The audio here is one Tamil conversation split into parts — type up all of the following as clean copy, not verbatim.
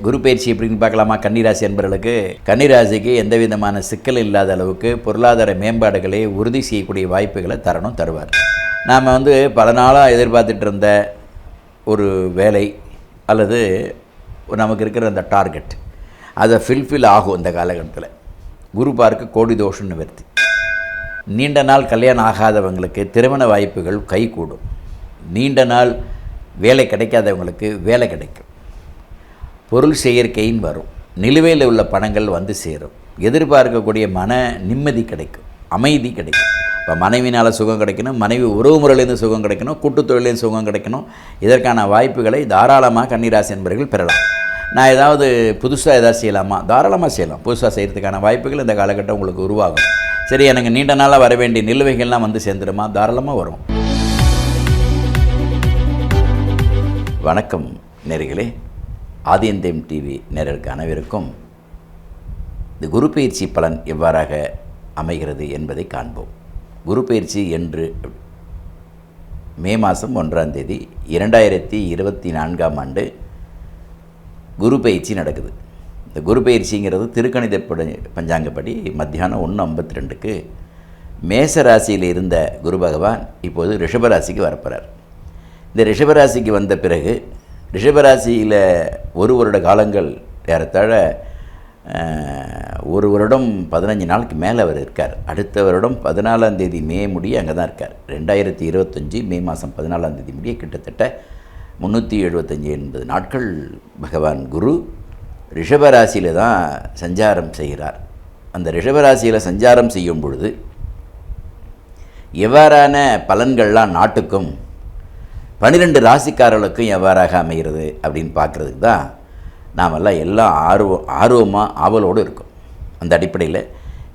குரு பயிற்சி எப்படின்னு பார்க்கலாமா? கன்னிராசி என்பவர்களுக்கு, கன்னிராசிக்கு எந்த விதமான சிக்கல் இல்லாத அளவுக்கு பொருளாதார மேம்பாடுகளை உறுதி செய்யக்கூடிய வாய்ப்புகளை தருவார். நாம் பல நாளாக எதிர்பார்த்துட்டு இருந்த ஒரு வேலை அல்லது நமக்கு இருக்கிற அந்த டார்கெட் அதை ஃபில்ஃபில் ஆகும். இந்த காலகட்டத்தில் குரு பார்க்க கோடி தோஷம் நிவர்த்தி. நீண்ட நாள் கல்யாணம் ஆகாதவங்களுக்கு திருமண வாய்ப்புகள் கைகூடும். நீண்ட நாள் வேலை கிடைக்காதவங்களுக்கு வேலை கிடைக்கும். பொருள் செயற்கைன்னு வரும். நிலுவையில் உள்ள பணங்கள் வந்து சேரும். எதிர்பார்க்கக்கூடிய மன நிம்மதி கிடைக்கும், அமைதி கிடைக்கும். இப்போ மனைவினால் சுகம் கிடைக்கணும், மனைவி உறவு முறையிலேருந்து சுகம் கிடைக்கணும், கூட்டுத் தொழிலேருந்து சுகம் கிடைக்கணும். இதற்கான வாய்ப்புகளை தாராளமாக கன்னிராசி என்பவர்கள் பெறலாம். நான் ஏதாவது புதுசாக ஏதாவது செய்யலாமா? தாராளமாக செய்யலாம். புதுசாக செய்கிறதுக்கான வாய்ப்புகள் இந்த காலகட்டம் உங்களுக்கு உருவாகும். சரி, எனக்கு நீண்ட நாளாக வர வேண்டிய நிலுவைகள்லாம் வந்து சேர்ந்துடுமா? தாராளமாக வரும். வணக்கம் நேயர்களே, ஆதியந்தம் டிவி நேயர்களுக்கு அனைவருக்கும் இந்த குரு பயிற்சி பலன் எவ்வாறாக அமைகிறது என்பதை காண்போம். குரு பயிற்சி என்று மே மாதம் 1ஆம் தேதி 2024ஆம் ஆண்டு குரு பயிற்சி நடக்குது. இந்த குரு பயிற்சிங்கிறது திருக்கணித பஞ்சாங்கப்படி மத்தியானம் 1:52க்கு மேச ராசியில் இருந்த குரு பகவான் இப்போது ரிஷபராசிக்கு வரப்போகிறார். இந்த ரிஷபராசிக்கு வந்த பிறகு ரிஷபராசியில் ஒரு வருட காலங்கள் ஏறத்தாழ 1 வருடம் 15 நாளுக்கு மேலே அவர் இருக்கார். அடுத்த வருடம் 14ஆம் தேதி மே முடிய அங்கே தான் இருக்கார். 2025 மே மாதம் 14ஆம் தேதி முடிய கிட்டத்தட்ட 375 நாட்கள் பகவான் குரு ரிஷபராசியில் தான் சஞ்சாரம் செய்கிறார். அந்த ரிஷபராசியில் சஞ்சாரம் செய்யும் பொழுது எவ்வாறான பலன்கள்லாம் நாட்டுக்கும் 12 ராசிக்காரர்களுக்கும் எவ்வாறாக அமைகிறது அப்படின்னு பார்க்குறதுக்கு தான் நாமெல்லாம் எல்லாம் ஆர்வமாக ஆவலோடு இருக்கும். அந்த அடிப்படையில்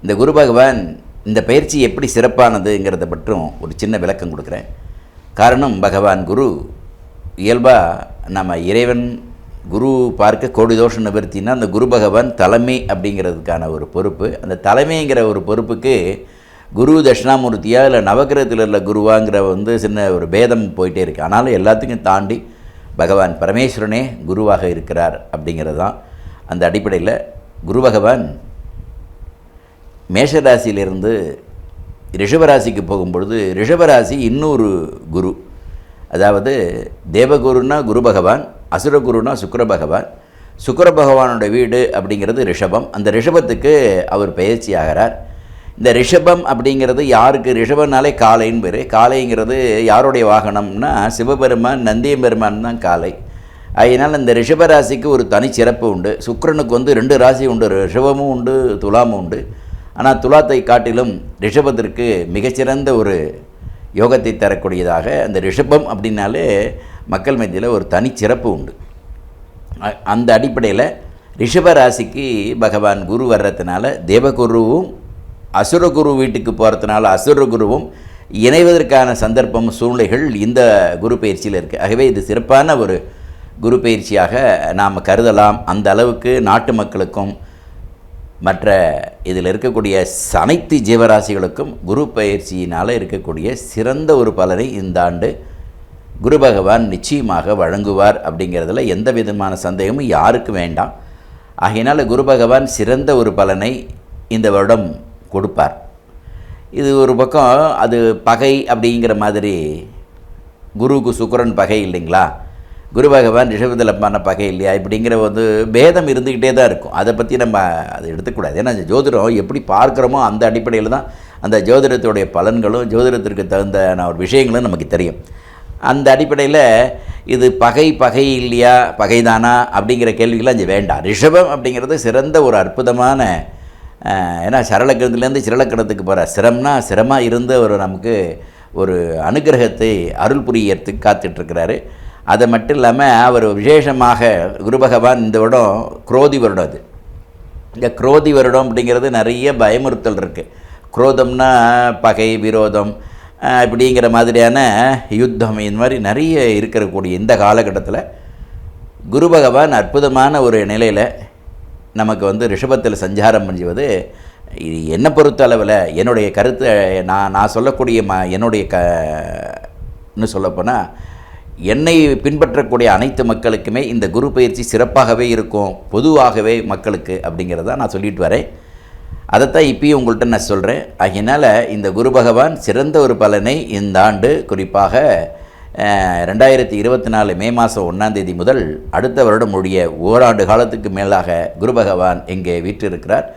இந்த குரு பகவான் இந்த பயிற்சி எப்படி சிறப்பானதுங்கிறத பற்றும் ஒரு சின்ன விளக்கம் கொடுக்குறேன். காரணம், பகவான் குரு இயல்பாக நம்ம இறைவன் குரு பார்க்க கோடி தோஷம் நிவர்த்தினா அந்த குரு பகவான் தலைமை அப்படிங்கிறதுக்கான ஒரு பொறுப்பு. அந்த தலைமைங்கிற ஒரு பொறுப்புக்கு குரு தட்சிணாமூர்த்தியா இல்லை நவகிரகத்தில் உள்ள குருவாங்கிற சின்ன ஒரு பேதம் போயிட்டே இருக்குது. ஆனாலும் எல்லாத்துக்கும் தாண்டி பகவான் பரமேஸ்வரனே குருவாக இருக்கிறார் அப்படிங்கிறது தான். அந்த அடிப்படையில் குரு பகவான் மேஷராசியிலிருந்து ரிஷபராசிக்கு போகும்பொழுது ரிஷபராசி இன்னொரு குரு, அதாவது தேவகுருன்னா குரு பகவான், அசுரகுருன்னா சுக்கிர பகவான். சுக்கிர பகவானோட வீடு அப்படிங்கிறது ரிஷபம். அந்த ரிஷபத்துக்கு அவர் பயிற்சி ஆகிறார். இந்த ரிஷபம் அப்படிங்கிறது யாருக்கு? ரிஷபம்னாலே காளைன்னு பேர். காளைங்கிறது யாருடைய வாகனம்னா சிவபெருமான், நந்தியம்பெருமான் தான் காளை. அதனால் இந்த ரிஷபராசிக்கு ஒரு தனிச்சிறப்பு உண்டு. சுக்கிரனுக்கு 2 ராசி உண்டு, ரிஷபமும் உண்டு, துலாமும் உண்டு. ஆனால் துலாத்தை காட்டிலும் ரிஷபத்திற்கு மிகச்சிறந்த ஒரு யோகத்தை தரக்கூடியதாக அந்த ரிஷபம் அப்படின்னாலே மக்கள் மத்தியில் ஒரு தனிச்சிறப்பு உண்டு. அந்த அடிப்படையில் ரிஷபராசிக்கு பகவான் குரு வர்றதுனால தேவகுருவும் அசுரகுரு வீட்டுக்கு போகிறதுனால அசுரகுருவும் இணைவதற்கான சந்தர்ப்பம், சூழ்நிலைகள் இந்த குரு பயிற்சியில் இருக்குது. ஆகவே இது சிறப்பான ஒரு குரு பயிற்சியாக நாம் கருதலாம். அந்த அளவுக்கு நாட்டு மக்களுக்கும் மற்ற இதில் இருக்கக்கூடிய அனைத்து ஜீவராசிகளுக்கும் குரு பயிற்சியினால் இருக்கக்கூடிய சிறந்த ஒரு பலனை இந்த ஆண்டு குரு பகவான் நிச்சயமாக வழங்குவார் அப்படிங்கிறதுல எந்த விதமான சந்தேகமும் யாருக்கும் வேண்டாம். ஆகையினால் குரு பகவான் சிறந்த ஒரு பலனை இந்த வருடம் கொடுப்பார். இது ஒரு பக்கம், அது பகை அப்படிங்கிற மாதிரி குருக்கு சுக்கிரன் பகை இல்லைங்களா, குரு பகவான் ரிஷபத்தில் பண்ண பகை இல்லையா, இப்படிங்கிற பேதம் இருந்துக்கிட்டே தான் இருக்கும். அதை பற்றி நம்ம அதை எடுத்துக்கூடாது. ஏன்னா ஜோதிடம் எப்படி பார்க்குறோமோ அந்த அடிப்படையில் தான் அந்த ஜோதிடத்துடைய பலன்களும் ஜோதிடத்திற்கு தகுந்த ஒரு விஷயங்களும் நமக்கு தெரியும். அந்த அடிப்படையில் இது பகை இல்லையா, பகைதானா அப்படிங்கிற கேள்விகள்லாம் இங்கே வேண்டாம். ரிஷபம் அப்படிங்கிறது சிறந்த ஒரு அற்புதமான, ஏன்னா சரளக்கணத்துலேருந்து சிரளக்கணத்துக்கு போகிற சிரமாக இருந்து நமக்கு ஒரு அனுகிரகத்தை அருள் புரியறதுக்கு காத்துட்ருக்கிறாரு. அது மட்டும் இல்லாமல் அவர் விசேஷமாக குரு பகவான் இந்த வருடம் குரோதி வருடம். அது இந்த குரோதி வருடம் அப்படிங்கிறது நிறைய பயமுறுத்தல் இருக்குது. குரோதம்னா பகை, விரோதம், இப்படிங்கிற மாதிரியான யுத்தம், இந்த மாதிரி நிறைய இருக்கக்கூடிய இந்த காலகட்டத்தில் குரு பகவான் அற்புதமான ஒரு நிலையில் நமக்கு ரிஷபத்தில் சஞ்சாரம் பண்ணுவது இது என்னை பொறுத்த அளவில் என்னுடைய கருத்து, நான் சொல்லக்கூடிய என்னுடைய இன்னும் சொல்லப்போனால் என்னை பின்பற்றக்கூடிய அனைத்து மக்களுக்குமே இந்த குரு பயிற்சி சிறப்பாகவே இருக்கும், பொதுவாகவே மக்களுக்கு அப்படிங்கிறத நான் சொல்லிட்டு வரேன். அதைத்தான் இப்பயும் உங்கள்கிட்ட நான் சொல்கிறேன். அதனால் இந்த குரு பகவான் சிறந்த ஒரு பலனை இந்த ஆண்டு குறிப்பாக 2024 மே மாதம் 1ஆம் தேதி முதல் அடுத்த வருடம் முடிய ஓராண்டு காலத்துக்கு மேலாக குரு பகவான் இங்கே வீற்றிருக்கிறார்.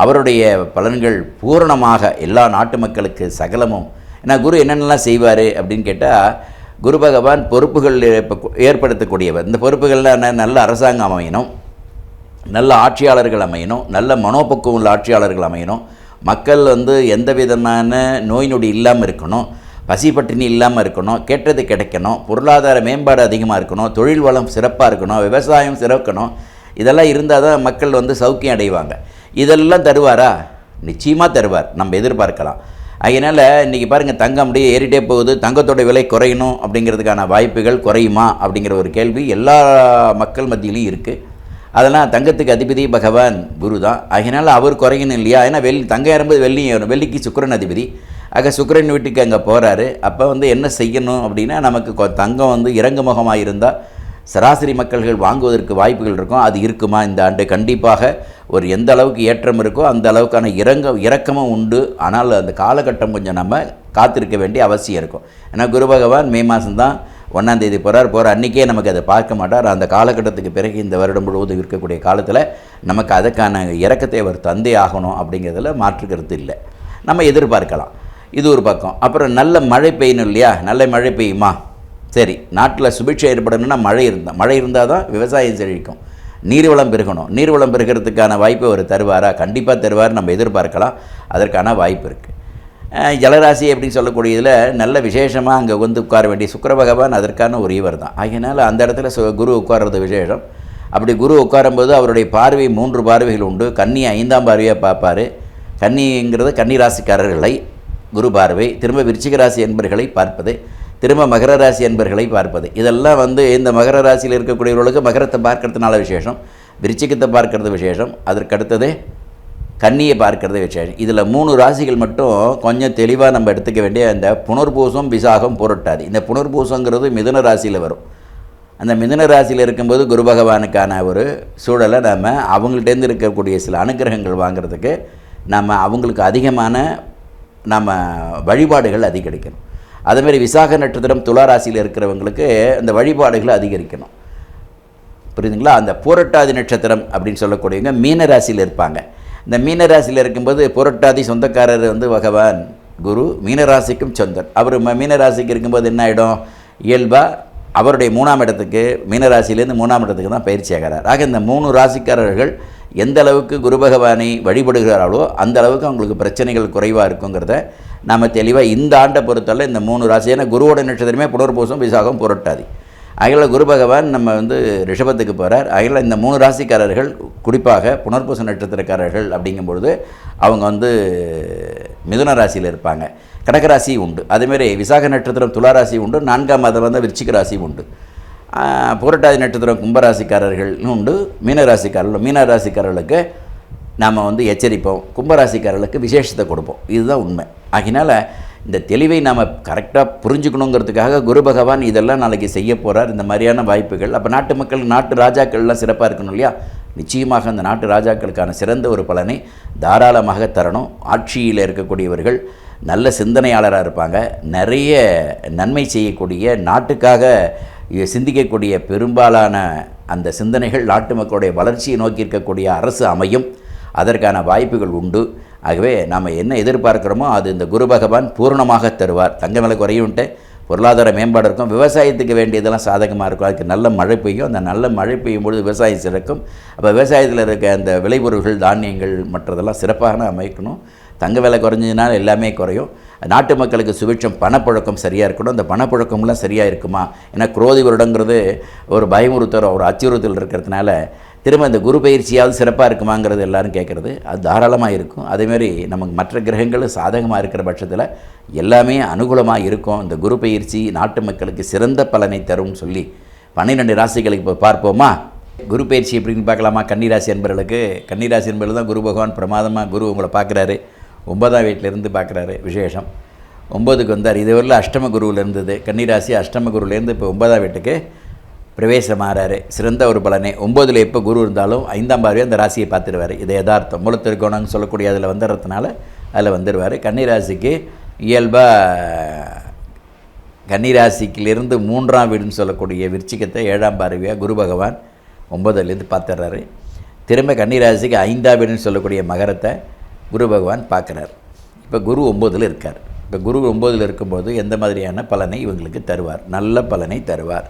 அவருடைய பலன்கள் பூரணமாக எல்லா நாட்டு மக்களுக்கு சகலமும். ஏன்னா குரு என்னென்னலாம் செய்வார் அப்படின்னு கேட்டால், குரு பகவான் பொறுப்புகள் ஏற்படுத்தக்கூடியவர். இந்த பொறுப்புகள்லாம் நல்ல அரசாங்கம் அமையணும், நல்ல ஆட்சியாளர்கள் அமையணும், நல்ல மனோபக்குவம் உள்ள ஆட்சியாளர்கள் அமையணும், மக்கள் எந்த விதமான நோய் நொடி இல்லாமல் இருக்கணும், பசி பட்டினி இல்லாமல் இருக்கணும், கேட்டது கிடைக்கணும், பொருளாதார மேம்பாடு அதிகமாக இருக்கணும், தொழில் வளம் சிறப்பாக இருக்கணும், விவசாயம் சிறக்கணும். இதெல்லாம் இருந்தால் தான் மக்கள் சௌக்கியம் அடைவாங்க. இதெல்லாம் தருவாரா? நிச்சயமாக தருவார், நம்ம எதிர்பார்க்கலாம். அதனால் இன்றைக்கி பாருங்கள், தங்கம் அப்படியே ஏறிட்டே போகுது. தங்கத்தோட விலை குறையணும் அப்படிங்கிறதுக்கான வாய்ப்புகள் குறையுமா அப்படிங்கிற ஒரு கேள்வி எல்லா மக்கள் மத்தியிலையும் இருக்குது. அதெல்லாம் தங்கத்துக்கு அதிபதி பகவான் குரு தான். அதனால் அவர் குறையணும் இல்லையா? ஏன்னா தங்கம் ஏறும்போது வெள்ளிக்கு சுக்கிரன் அதிபதி. ஆக சுக்கிரன் வீட்டுக்கு அங்கே போகிறாரு. அப்போ என்ன செய்யணும் அப்படின்னா, நமக்கு தங்கம் இறங்குமுகமாக இருந்தால் சராசரி மக்கள்கள் வாங்குவதற்கு வாய்ப்புகள் இருக்கும். அது இருக்குமா இந்த ஆண்டு? கண்டிப்பாக ஒரு எந்த அளவுக்கு ஏற்றம் இருக்கோ அந்த அளவுக்கான இறக்கமும் உண்டு. ஆனால் அந்த காலகட்டம் கொஞ்சம் நம்ம காத்திருக்க வேண்டிய அவசியம் இருக்கும். ஏன்னா குரு பகவான் மே மாதம்தான் 1ஆம் தேதி போகிற அன்றைக்கே நமக்கு அதை பார்க்க மாட்டார். அந்த காலகட்டத்துக்கு பிறகு இந்த வருடம் முழுவதும் இருக்கக்கூடிய காலத்தில் நமக்கு அதுக்கான இறக்கத்தை அவர் தந்தே ஆகணும் அப்படிங்கிறதுல மாற்றுக்கிறது இல்லை, நம்ம எதிர்பார்க்கலாம். இது ஒரு பக்கம். அப்புறம் நல்ல மழை பெய்யணும் இல்லையா? நல்ல மழை பெய்யுமா? சரி, நாட்டில் சுபிட்சை ஏற்படணும்னா மழை இருந்தால் தான் விவசாயம் செழிக்கும், நீர்வளம் பெருகணும். நீர்வளம் பெருகிறதுக்கான வாய்ப்பு அவர் தருவாரா? கண்டிப்பாக தருவார், நம்ம எதிர்பார்க்கலாம். அதற்கான வாய்ப்பு இருக்குது. ஜலராசி அப்படின்னு சொல்லக்கூடியதில் நல்ல விசேஷமாக அங்கே உட்கார வேண்டிய சுக்கிர பகவான் அதற்கான ஒரு இவர் தான். அதனால் அந்த இடத்துல குரு உட்கார்றது விசேஷம். அப்படி குரு உட்காரும்போது அவருடைய பார்வை 3 பார்வைகள் உண்டு. கன்னி 5ஆம் பார்வையாக பார்ப்பார். கன்னிங்கிறது கன்னி ராசிக்காரர்களை குரு பார்வை, திரும்ப விருச்சிக ராசி என்பர்களை பார்ப்பது, திரும்ப மகர ராசி என்பர்களை பார்ப்பது. இதெல்லாம் இந்த மகர ராசியில் இருக்கக்கூடியவர்களுக்கு மகரத்தை பார்க்கறதுனால விசேஷம், விருச்சிகத்தை பார்க்கறது விசேஷம், அதற்கடுத்தது கன்னியை பார்க்கறது விசேஷம். இதில் 3 ராசிகள் மட்டும் கொஞ்சம் தெளிவாக நம்ம எடுத்துக்க வேண்டிய இந்த புனர்பூசம், விசாகம், புரட்டாதி. இந்த புனர்பூசங்கிறது மிதுன ராசியில் வரும். அந்த மிதுன ராசியில் இருக்கும்போது குரு பகவானுக்கான ஒரு சூழலை நம்ம அவங்கள்ட்டேருந்து இருக்கக்கூடிய சில அனுகிரகங்கள் வாங்கிறதுக்கு நம்ம அவங்களுக்கு அதிகமான நம்ம வழிபாடுகள் அதிகரிக்கணும். அதேமாதிரி விசாக நட்சத்திரம் துலா ராசியில் இருக்கிறவங்களுக்கு அந்த வழிபாடுகளை அதிகரிக்கணும். புரியுதுங்களா? அந்த புரட்டாதி நட்சத்திரம் அப்படின்னு சொல்லக்கூடியவங்க மீன ராசியில் இருப்பாங்க. இந்த மீன ராசியில் இருக்கும்போது புரட்டாதி சொந்தக்காரர் பகவான் குரு மீனராசிக்கும் சொந்தர். அவர் மீனராசிக்கு இருக்கும்போது என்ன ஆகிடும்? இயல்பாக அவருடைய 3ஆம் இடத்துக்கு, மீனராசிலேருந்து 3ஆம் இடத்துக்கு தான் பயிற்சி ஆகிறார். ஆக இந்த 3 ராசிக்காரர்கள் எந்த அளவுக்கு குரு பகவானை வழிபடுகிறார்களோ அந்த அளவுக்கு அவங்களுக்கு பிரச்சனைகள் குறைவாக இருக்குங்கிறத நம்ம தெளிவாக இந்த ஆண்டை பொறுத்தவரை இந்த 3 ராசி. ஏன்னா குருவோட நட்சத்திரமே புனர்பூசம், விசாகம், புரட்டாதி. அகில குரு பகவான் நம்ம ரிஷபத்துக்கு போகிறார். அகில இந்த 3 ராசிக்காரர்கள் குறிப்பாக புனர்பூச நட்சத்திரக்காரர்கள் அப்படிங்கும்பொழுது அவங்க மிதுன ராசியில் இருப்பாங்க. கடகராசி உண்டு. அதேமாரி விசாக நட்சத்திரம் துலா ராசி உண்டு. 4ஆம் மாதம் விருச்சிக ராசி உண்டு. புரட்டாதி நட்சத்திரம் கும்பராசிக்காரர்கள் உண்டு. மீனராசிக்காரர்களுக்கு நாம் எச்சரிப்போம், கும்பராசிக்காரர்களுக்கு விசேஷத்தை கொடுப்போம். இதுதான் உண்மை. ஆகினால இந்த தெளிவை நாம் கரெக்டாக புரிஞ்சுக்கணுங்கிறதுக்காக குரு பகவான் இதெல்லாம் நாளைக்கு செய்ய போகிறார். இந்த மாதிரியான வாய்ப்புகள் அப்போ நாட்டு மக்கள், நாட்டு ராஜாக்கள்லாம் சிறப்பாக இருக்கணும் இல்லையா? நிச்சயமாக அந்த நாட்டு ராஜாக்களுக்கான சிறந்த ஒரு பலனை தாராளமாக தரணும். ஆட்சியில் இருக்கக்கூடியவர்கள் நல்ல சிந்தனையாளராக இருப்பாங்க, நிறைய நன்மை செய்யக்கூடிய, நாட்டுக்காக சிந்திக்கக்கூடிய பெரும்பாலான அந்த சிந்தனைகள் நாட்டு மக்களுடைய வளர்ச்சியை நோக்கி இருக்கக்கூடிய அரசு அமையும். அதற்கான வாய்ப்புகள் உண்டு. ஆகவே நாம் என்ன எதிர்பார்க்குறோமோ அது இந்த குரு பகவான் பூர்ணமாக தருவார். தங்க விலை குறையும்ட்டு பொருளாதார மேம்பாடு இருக்கும், விவசாயத்துக்கு வேண்டியதெல்லாம் சாதகமாக இருக்கும். அதுக்கு நல்ல மழை பெய்யும். அந்த நல்ல மழை பெய்யும் பொழுது விவசாயம் சிறக்கும். அப்போ விவசாயத்தில் இருக்க அந்த விளைபொருள்கள், தானியங்கள் மற்றதெல்லாம் சிறப்பாக அமைக்கணும். தங்க விலை குறைஞ்சதுனால எல்லாமே குறையும். நாட்டு மக்களுக்கு சுபிட்சம், பணப்புழக்கம் சரியாக இருக்கணும். அந்த பணப்புழக்கம்லாம் சரியாக இருக்குமா? ஏன்னா குரோதி வருடங்கிறது ஒரு பயமுறுத்தல், ஒரு அச்சுறுத்தல் இருக்கிறதுனால திரும்ப இந்த குரு பயிற்சியாவது சிறப்பாக இருக்குமாங்கிறது எல்லோரும் கேட்குறது. அது தாராளமாக இருக்கும். அதேமாதிரி நமக்கு மற்ற கிரகங்களும் சாதகமாக இருக்கிற பட்சத்தில் எல்லாமே அனுகூலமாக இருக்கும். இந்த குரு பயிற்சி நாட்டு மக்களுக்கு சிறந்த பலனை தரும்னு சொல்லி 12 ராசிகளுக்கு இப்போ பார்ப்போமா? குரு பயிற்சி எப்படின்னு பார்க்கலாமா? கன்னிராசி என்பவர்களுக்கு, கன்னிராசி என்பவர்கள் தான் குரு பகவான் பிரமாதமாக குரு உங்களை பார்க்குறாரு, 9ஆம் வீட்டிலேருந்து பார்க்குறாரு. விசேஷம். 9க்கு வந்தார். இதுவரையில் அஷ்டம குருவில் இருந்தது. கன்னிராசி அஷ்டம குருவிலேருந்து இப்போ 9ஆம் வீட்டுக்கு பிரவேசம் ஆகிறாரு. சிறந்த ஒரு பலனே. 9ல் எப்போ குரு இருந்தாலும் 5ஆம் பார்வையாக அந்த ராசியை பார்த்துருவார். இது யதார்த்தம். மூலத்திற்கோணம்னு சொல்லக்கூடிய அதில் வந்துடுறதுனால அதில் வந்துடுவார். கன்னிராசிக்கு இயல்பாக கன்னிராசிக்கிலிருந்து 3ஆம் வீடுன்னு சொல்லக்கூடிய விருச்சிகத்தை 7ஆம் பார்வையாக குரு பகவான் 9லேருந்து பார்த்துடுறாரு. திரும்ப கன்னிராசிக்கு 5ஆம் வீடுன்னு சொல்லக்கூடிய மகரத்தை குரு பகவான் பார்க்குறார். இப்போ குரு 9ல் இருக்கார். இப்போ குரு 9ல் இருக்கும்போது எந்த மாதிரியான பலனை இவங்களுக்கு தருவார்? நல்ல பலனை தருவார்.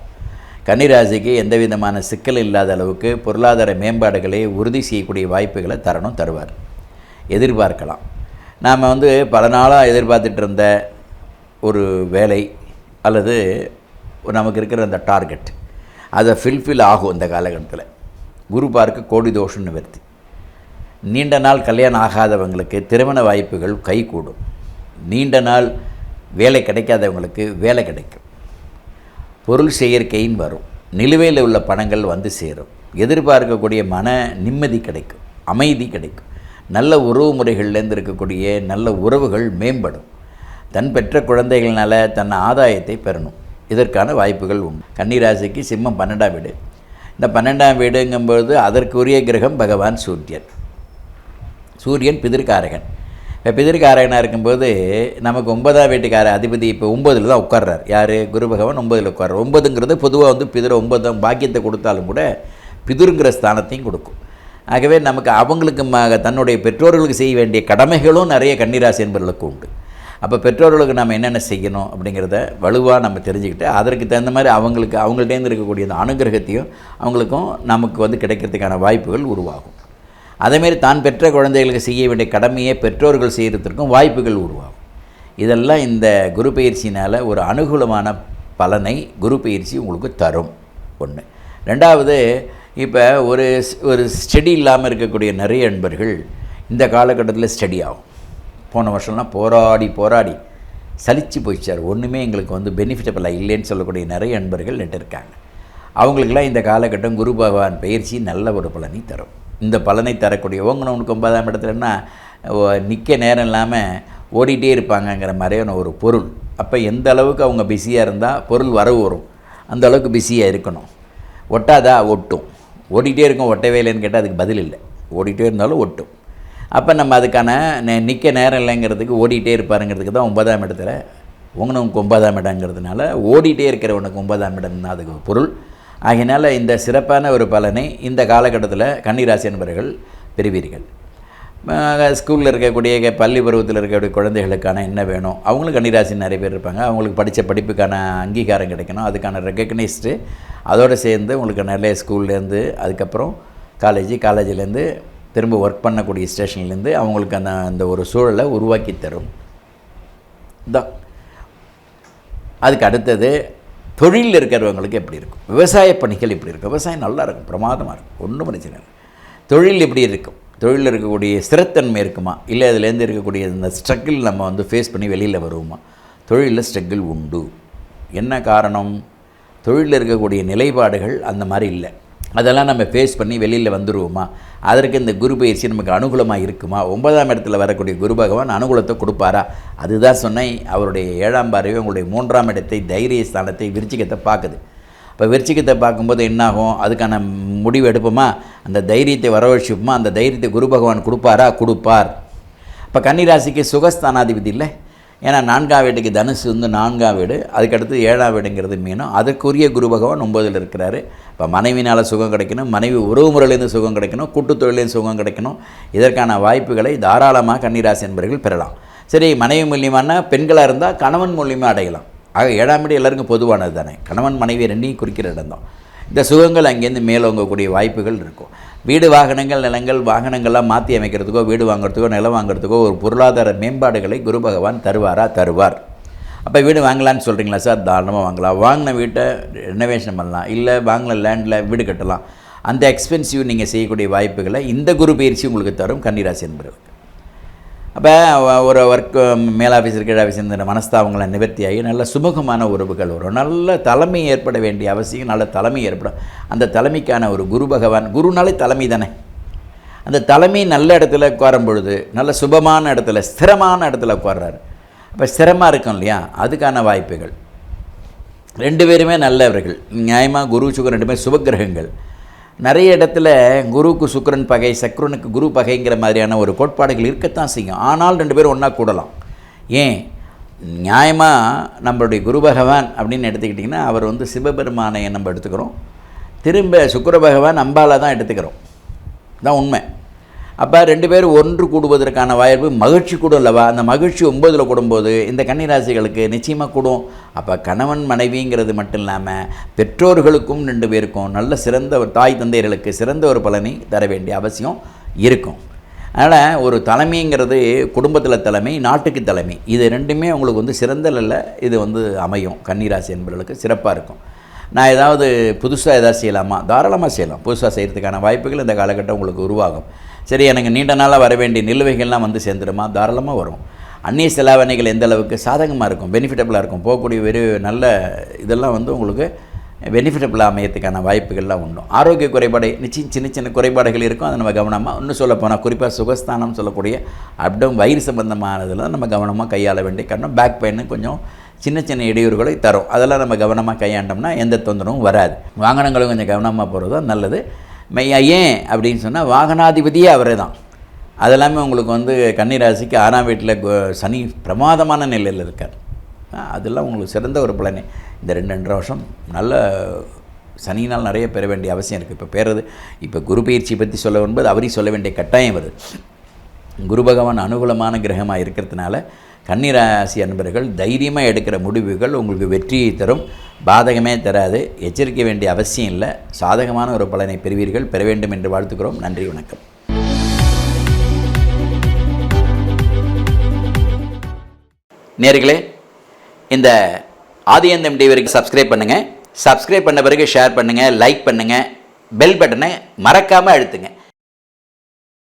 கன்னிராசிக்கு எந்த விதமான சிக்கல் இல்லாத அளவுக்கு பொருளாதார மேம்பாடுகளை உறுதி செய்யக்கூடிய வாய்ப்புகளை தருவார். எதிர்பார்க்கலாம். நாம் பல நாளாக எதிர்பார்த்துட்டு இருந்த ஒரு வேலை அல்லது நமக்கு இருக்கிற அந்த டார்கெட் அதை ஃபில்ஃபில் ஆகும். இந்த காலகட்டத்தில் குரு பார்க்க கோடி தோஷம் நிவர்த்தி. நீண்ட நாள் கல்யாணம் ஆகாதவங்களுக்கு திருமண வாய்ப்புகள் கைகூடும். நீண்ட நாள் வேலை கிடைக்காதவங்களுக்கு வேலை கிடைக்கும். பொருள் செயற்கையின் வரும். நிலுவையில் உள்ள பணங்கள் வந்து சேரும். எதிர்பார்க்கக்கூடிய மன நிம்மதி கிடைக்கும், அமைதி கிடைக்கும். நல்ல உறவு முறைகள்லேருந்து இருக்கக்கூடிய நல்ல உறவுகள் மேம்படும். தன் பெற்ற குழந்தைகள்னால தன் ஆதாயத்தை பெறணும். இதற்கான வாய்ப்புகள் உண்டு. கன்னிராசிக்கு சிம்மம் 12ஆம் வீடு. இந்த 12ஆம் வீடுங்கும்போது அதற்குரிய கிரகம் பகவான் சூரியன். சூரியன் பிதிர்காரகன். இப்போ பிதிர்காரகனாக இருக்கும்போது நமக்கு 9ஆம் வீட்டுக்கார அதிபதி இப்போ 9ல் தான் உட்கார்றார். யார்? குரு பகவான் 9ல் உட்கார்றார். 9ங்கிறது பொதுவாக பிதிர 9 பாக்கியத்தை கொடுத்தாலும் கூட பிதுருங்கிற ஸ்தானத்தையும் கொடுக்கும். ஆகவே நமக்கு அவங்களுக்கு தன்னுடைய பெற்றோர்களுக்கு செய்ய வேண்டிய கடமைகளும் நிறைய கன்னிராசி என்பவர்களுக்கு உண்டு. அப்போ பெற்றோர்களுக்கு நம்ம என்னென்ன செய்யணும் அப்படிங்கிறத வலுவாக நம்ம தெரிஞ்சுக்கிட்டு அதற்கு தகுந்த மாதிரி அவங்கள்டேருந்து இருக்கக்கூடிய அந்த அனுகிரகத்தையும் அவங்களுக்கும் நமக்கு கிடைக்கிறதுக்கான வாய்ப்புகள் உருவாகும். அதேமாரி தான் பெற்ற குழந்தைகளுக்கு செய்ய வேண்டிய கடமையை பெற்றோர்கள் செய்கிறதுக்கும் வாய்ப்புகள் உருவாகும். இதெல்லாம் இந்த குரு பயிற்சினால் ஒரு அனுகூலமான பலனை குரு பயிற்சி உங்களுக்கு தரும். ஒன்று. ரெண்டாவது, இப்போ ஒரு ஸ்டடி இல்லாமல் இருக்கக்கூடிய நிறைய நண்பர்கள் இந்த காலகட்டத்தில் ஸ்டடி ஆகும். போன வருஷம்லாம் போராடி சலிச்சு போயிடுச்சார். ஒன்றுமே எங்களுக்கு பெனிஃபிட்டபிள் இல்லைன்னு சொல்லக்கூடிய நிறைய நண்பர்கள் நெட்டு இருக்காங்க. அவங்களுக்கெல்லாம் இந்த காலகட்டம் குரு பகவான் பயிற்சி நல்ல ஒரு பலனை தரும். இந்த பலனை தரக்கூடிய உனக்கு 9ஆம் இடத்துலன்னா நிற்க நேரம் இல்லாமல் ஓடிட்டே இருப்பாங்கங்கிற மாதிரியான ஒரு பொருள். அப்போ எந்த அளவுக்கு அவங்க பிஸியாக இருந்தால் பொருள் வரவு வரும், அந்த அளவுக்கு பிஸியாக இருக்கணும். ஒட்டாதா? ஒட்டும். ஓடிட்டே இருக்கும், ஒட்டவே இல்லைன்னு கேட்டால் அதுக்கு பதில் இல்லை. ஓடிட்டே இருந்தாலும் ஒட்டும். அப்போ நம்ம அதுக்கான நிற்க நேரம் இல்லைங்கிறதுக்கு ஓடிட்டே இருப்பாருங்கிறதுக்கு தான் 9ஆம் இடத்துல உனக்கு 9ஆம் இடங்கிறதுனால ஓடிட்டே இருக்கிறவனுக்கு 9ஆம் இடம் தான் அதுக்கு பொருள். ஆகையினால் இந்த சிறப்பான ஒரு பலனை இந்த காலகட்டத்தில் கன்னிராசி என்பவர்கள் பெறுவீர்கள். ஸ்கூலில் இருக்கக்கூடிய பள்ளி பருவத்தில் இருக்கக்கூடிய குழந்தைகளுக்கான என்ன வேணும், அவங்களும் கன்னிராசி நிறைய பேர் இருப்பாங்க. அவங்களுக்கு படித்த படிப்புக்கான அங்கீகாரம் கிடைக்கணும், அதுக்கான ரெக்கக்னைஸ்டு. அதோடு சேர்ந்து உங்களுக்கு நிறைய ஸ்கூல்லேருந்து அதுக்கப்புறம் காலேஜ்லேருந்து திரும்ப ஒர்க் பண்ணக்கூடிய ஸ்டேஷன்லேருந்து அவங்களுக்கு அந்த ஒரு சூழலை உருவாக்கி தரும். தான் அதுக்கு அடுத்தது தொழிலில் இருக்கிறவங்களுக்கு எப்படி இருக்கும், விவசாய பணிகள் எப்படி இருக்கும். விவசாயம் நல்லா இருக்கும், பிரமாதமாக இருக்கும், ஒன்றும் பிரச்சனை இல்லை. தொழில் எப்படி இருக்கும், தொழிலில் இருக்கக்கூடிய ஸ்திரத்தன்மை இருக்குமா, இல்லை அதுலேருந்து இருக்கக்கூடிய இந்த ஸ்ட்ரகிள் நம்ம ஃபேஸ் பண்ணி வெளியில் வருவோமா? தொழிலில் ஸ்ட்ரகிள் உண்டு. என்ன காரணம்? தொழிலில் இருக்கக்கூடிய நிலைப்பாடுகள் அந்த மாதிரி இல்லை. அதெல்லாம் நம்ம ஃபேஸ் பண்ணி வெளியில் வந்துடுவோமா? அதற்கு இந்த குரு பயிற்சி நமக்கு அனுகூலமாக இருக்குமா? 9ஆம் இடத்துல வரக்கூடிய குரு பகவான் அனுகூலத்தை கொடுப்பாரா? அதுதான் சொன்னேன். அவருடைய 7ஆம் பார்வை உங்களுடைய 3ஆம் இடத்தை தைரிய ஸ்தானத்தை விருச்சிகத்தை பார்க்குது. இப்போ விருச்சிகத்தை பார்க்கும்போது என்னாகும்? அதுக்கான முடிவு எடுப்போமா? அந்த தைரியத்தை வரவழைச்சிப்போமா? அந்த தைரியத்தை குரு பகவான் கொடுப்பாரா? கொடுப்பார். இப்போ கன்னிராசிக்கு சுகஸ்தானாதிபதி இல்லை. ஏன்னா 4ஆம் வீட்டுக்கு தனுசு 4ஆம் வீடு, அதுக்கடுத்து 7ஆம் வீடுங்கிறது மீனும். அதற்குரிய குரு பகவான் 9ல் இருக்கிறாரு. இப்போ மனைவினால் சுகம் கிடைக்கணும், மனைவி உறவு முறையிலேருந்து சுகம் கிடைக்கணும், கூட்டுத் தொழிலேருந்து சுகம் கிடைக்கணும். இதற்கான வாய்ப்புகளை தாராளமாக கன்னிராசி என்பவர்கள் பெறலாம். சரி, மனைவி மூலியமான பெண்களாக இருந்தால் கணவன் மூலியமாக அடையலாம். ஆக 7ஆம் வீடு எல்லாருக்கும் பொதுவானது தானே. கணவன் மனைவி ரெண்டையும் குறிக்கிற இடம்தான். இந்த சுகங்கள் அங்கேருந்து மேலோங்கக்கூடிய வாய்ப்புகள் இருக்கும். வீடு வாகனங்கள் நிலங்கள் வாகனங்கள்லாம் மாற்றி அமைக்கிறதுக்கோ வீடு வாங்குறதுக்கோ நிலம் வாங்குறதுக்கோ ஒரு பொருளாதார மேம்பாடுகளை குரு பகவான் தருவார். அப்போ வீடு வாங்கலான்னு சொல்கிறீங்களா சார்? தாராளமாக வாங்கலாம். வாங்கின வீட்டை ரெனோவேஷன் பண்ணலாம், இல்லை வாங்கின லேண்டில் வீடு கட்டலாம். அந்த எக்ஸ்பென்சிவ் நீங்கள் செய்யக்கூடிய வாய்ப்புகளை இந்த குரு பயிற்சி உங்களுக்கு தரும் கன்னிராசி என்பவர்களுக்கு. அப்போ ஒரு ஒர்க் மேல் ஆஃபீஸர் கீழ் ஆஃபீஸ் இந்த மனஸ்தாபங்களை நிவர்த்தியாகி நல்ல சுமூகமான உறவுகள் வரும். நல்ல தலைமை ஏற்பட வேண்டிய அவசியம், நல்ல தலைமை ஏற்படும். அந்த தலைமைக்கான ஒரு குரு பகவான், குருனாலே தலைமை தானே. அந்த தலைமை நல்ல இடத்துல உட்காரும் பொழுது நல்ல சுபமான இடத்துல ஸ்திரமான இடத்துல உட்கார்றாரு. அப்போ சிரமமாக இருக்கும் இல்லையா, அதுக்கான வாய்ப்புகள். 2 பேருமே நல்லவர்கள். நியாயமாக குரு சுக்கிரன் 2 பேரும் சுபக்கிரகங்கள். நிறைய இடத்துல குருவுக்கு சுக்கிரன் பகை, சக்ரனுக்கு குரு பகைங்கிற மாதிரியான ஒரு கோட்பாடுகள் இருக்கத்தான் செய்யும். ஆனால் 2 பேரும் ஒன்றா கூடலாம். ஏன், நியாயமாக நம்மளுடைய குரு பகவான் அப்படின்னு எடுத்துக்கிட்டிங்கன்னா அவர் வந்து சிவபெருமானை நம்ம எடுத்துக்கிறோம், திரும்ப சுக்கிர பகவான் அம்பாலை தான் எடுத்துக்கிறோம், தான் உண்மை. அப்போ 2 பேரும் ஒன்று கூடுவதற்கான வாய்ப்பு மகிழ்ச்சி கூடும் அல்லவா. அந்த மகிழ்ச்சி 9ல் கூடும்போது இந்த கன்னிராசிகளுக்கு நிச்சயமாக கூடும். அப்போ கணவன் மனைவிங்கிறது மட்டும் இல்லாமல் பெற்றோர்களுக்கும் 2 பேருக்கும் நல்ல சிறந்த ஒரு தாய் தந்தையர்களுக்கு சிறந்த ஒரு பலனை தர வேண்டிய அவசியம் இருக்கும். அதனால் ஒரு தலைமைங்கிறது குடும்பத்தில் தலைமை, நாட்டுக்கு தலைமை, இது 2மே உங்களுக்கு வந்து சிறந்தல இது வந்து அமையும். கன்னிராசி என்பவர்களுக்கு சிறப்பாக இருக்கும். நான் ஏதாவது புதுசாக எதாவது செய்யலாமா, தாராளமாக செய்யலாம். புதுசாக செய்கிறதுக்கான வாய்ப்புகள் இந்த காலகட்டம் உங்களுக்கு உருவாகும். சரி, எனக்கு நீண்ட நாளாக வர வேண்டிய நிலுவைகள்லாம் வந்து சேர்ந்துடுமா, தாராளமாக வரும். அந்நிய செலாவணைகள் எந்த அளவுக்கு சாதகமாக இருக்கும், பெனிஃபிட்டபுளாக இருக்கும், போகக்கூடிய நல்ல இதெல்லாம் வந்து உங்களுக்கு பெனிஃபிட்டபுளாக அமையத்துக்கான வாய்ப்புகள்லாம் உண்டு. ஆரோக்கிய குறைபாடு நிச்சயம் சின்ன சின்ன குறைபாடுகள் இருக்கும், அதை நம்ம கவனமாக, இன்னும் சொல்ல போனால் குறிப்பாக சுகஸ்தானம் சொல்லக்கூடிய அப்டம் வயிறு சம்பந்தமானதில் நம்ம கவனமாக கையாள வேண்டிய காரணம். பேக் பெயின் கொஞ்சம் சின்ன சின்ன இடையூறுகளை தரும், அதெல்லாம் நம்ம கவனமாக கையாண்டோம்னா எந்த தொந்தரவும் வராது. வாகனங்களும் கொஞ்சம் கவனமாக போகிறது தான் நல்லது. ஏன் அப்படின்னு சொன்னால் வாகனாதிபதியே அவரே தான். அதெல்லாமே உங்களுக்கு வந்து கன்னிராசிக்கு 6ஆம் வீட்டில் சனி பிரமாதமான நிலையில் இருக்கார். அதெல்லாம் உங்களுக்கு சிறந்த ஒரு பலனே. இந்த 2.5 வருஷம் நல்ல சனினால் நிறைய பெற வேண்டிய அவசியம் இருக்குது. இப்போ பெறது இப்போ குரு பயிற்சி பற்றி சொல்ல வரும்போது அவரையும் சொல்ல வேண்டிய கட்டாயம் வருது. குரு பகவான் அனுகூலமான கிரகமாக இருக்கிறதுனால கன்னிராசி அன்பர்கள் தைரியமாக எடுக்கிற முடிவுகள் உங்களுக்கு வெற்றியை தரும், பாதகமே தராது. எச்சரிக்க வேண்டிய அவசியம் இல்லை. சாதகமான ஒரு பலனை பெறுவீர்கள், பெற வேண்டும் என்று வாழ்த்துக்கிறோம். நன்றி, வணக்கம். நேயர்களே, இந்த ஆதியந்தம் டிவிக்கு சப்ஸ்கிரைப் பண்ணுங்கள். சப்ஸ்கிரைப் பண்ண பிறகு ஷேர் பண்ணுங்கள், லைக் பண்ணுங்கள், பெல் பட்டனை மறக்காமல் அழுத்துங்க.